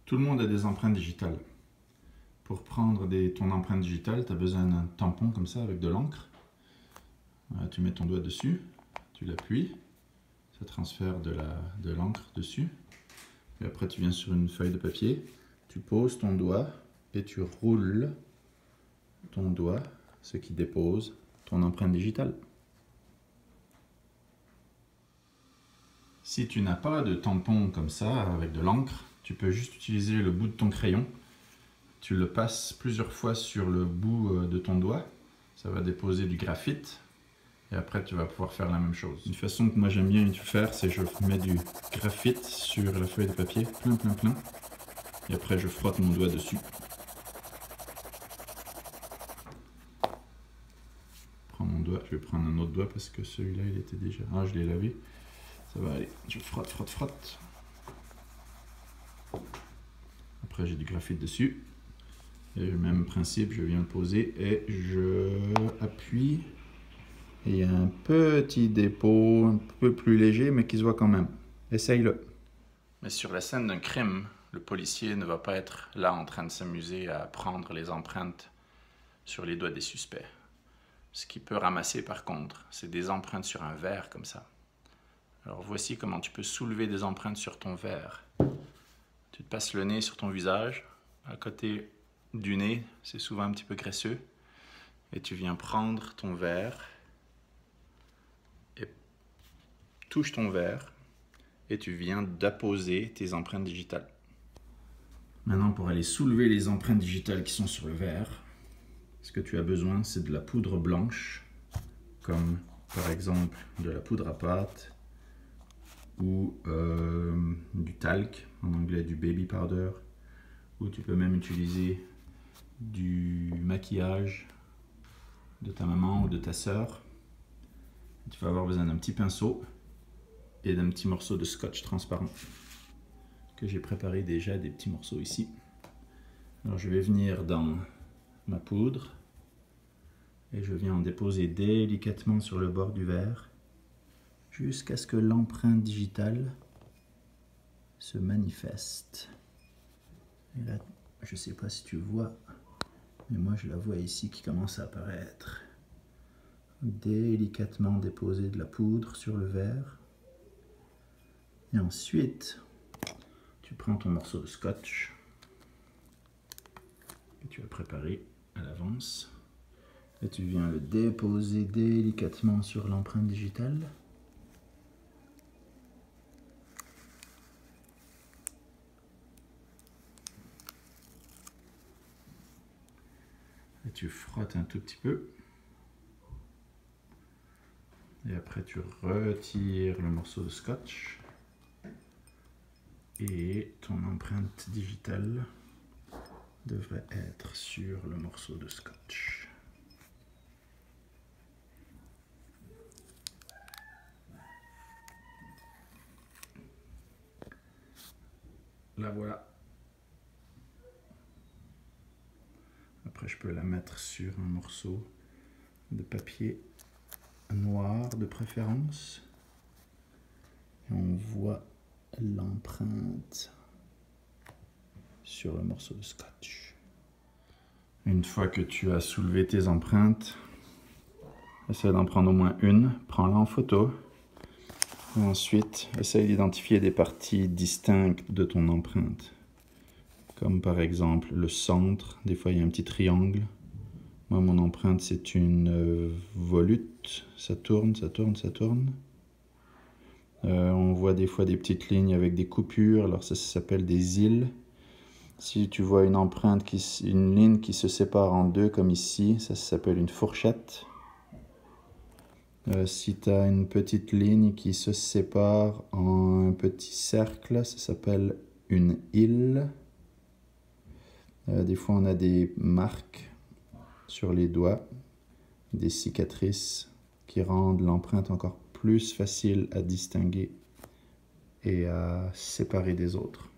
Tout le monde a des empreintes digitales. Pour prendre ton empreinte digitale, tu as besoin d'un tampon comme ça avec de l'encre. Tu mets ton doigt dessus, tu l'appuies, ça transfère de l'encre dessus. Et après tu viens sur une feuille de papier, tu poses ton doigt et tu roules ton doigt, ce qui dépose ton empreinte digitale. Si tu n'as pas de tampon comme ça avec de l'encre, tu peux juste utiliser le bout de ton crayon. Tu le passes plusieurs fois sur le bout de ton doigt. Ça va déposer du graphite. Et après, tu vas pouvoir faire la même chose. Une façon que moi j'aime bien faire, c'est je mets du graphite sur la feuille de papier, plein. Et après, je frotte mon doigt dessus. Je prends mon doigt, je vais prendre un autre doigt parce que celui-là, il était déjà... Ah, je l'ai lavé. Ça va aller. Je frotte. Après, j'ai du graphite dessus. Et le même principe, je viens le poser et je appuie. Et il y a un petit dépôt, un peu plus léger, mais qui se voit quand même. Essaye-le. Mais sur la scène d'un crime, le policier ne va pas être là en train de s'amuser à prendre les empreintes sur les doigts des suspects. Ce qu'il peut ramasser par contre, c'est des empreintes sur un verre comme ça. Alors voici comment tu peux soulever des empreintes sur ton verre. Tu te passes le nez sur ton visage, à côté du nez, c'est souvent un petit peu graisseux, et tu viens prendre ton verre et touche ton verre et tu viens d'apposer tes empreintes digitales. Maintenant, pour aller soulever les empreintes digitales qui sont sur le verre, ce que tu as besoin, c'est de la poudre blanche, comme par exemple de la poudre à pâte ou du talc, en anglais du baby powder, ou tu peux même utiliser du maquillage de ta maman ou de ta sœur. Tu vas avoir besoin d'un petit pinceau et d'un petit morceau de scotch transparent que j'ai préparé déjà, des petits morceaux ici. Alors je vais venir dans ma poudre et je viens en déposer délicatement sur le bord du verre jusqu'à ce que l'empreinte digitale se manifeste. Et là, je ne sais pas si tu vois, mais moi je la vois ici qui commence à apparaître. Délicatement déposer de la poudre sur le verre. Et ensuite, tu prends ton morceau de scotch que tu as préparé à l'avance et tu viens le déposer délicatement sur l'empreinte digitale. Et tu frottes un tout petit peu. Et après tu retires le morceau de scotch. Et ton empreinte digitale devrait être sur le morceau de scotch. La voilà. Après, je peux la mettre sur un morceau de papier noir de préférence. Et on voit l'empreinte sur le morceau de scotch. Une fois que tu as soulevé tes empreintes, essaie d'en prendre au moins une, prends-la en photo. Et ensuite, essaye d'identifier des parties distinctes de ton empreinte. Comme par exemple le centre, des fois il y a un petit triangle. Moi, mon empreinte, c'est une volute, ça tourne. On voit des fois des petites lignes avec des coupures, alors ça s'appelle des îles. Si tu vois une empreinte, une ligne qui se sépare en deux comme ici, ça s'appelle une fourchette. Si tu as une petite ligne qui se sépare en un petit cercle, ça s'appelle une île. Des fois on a des marques sur les doigts, des cicatrices qui rendent l'empreinte encore plus facile à distinguer et à séparer des autres.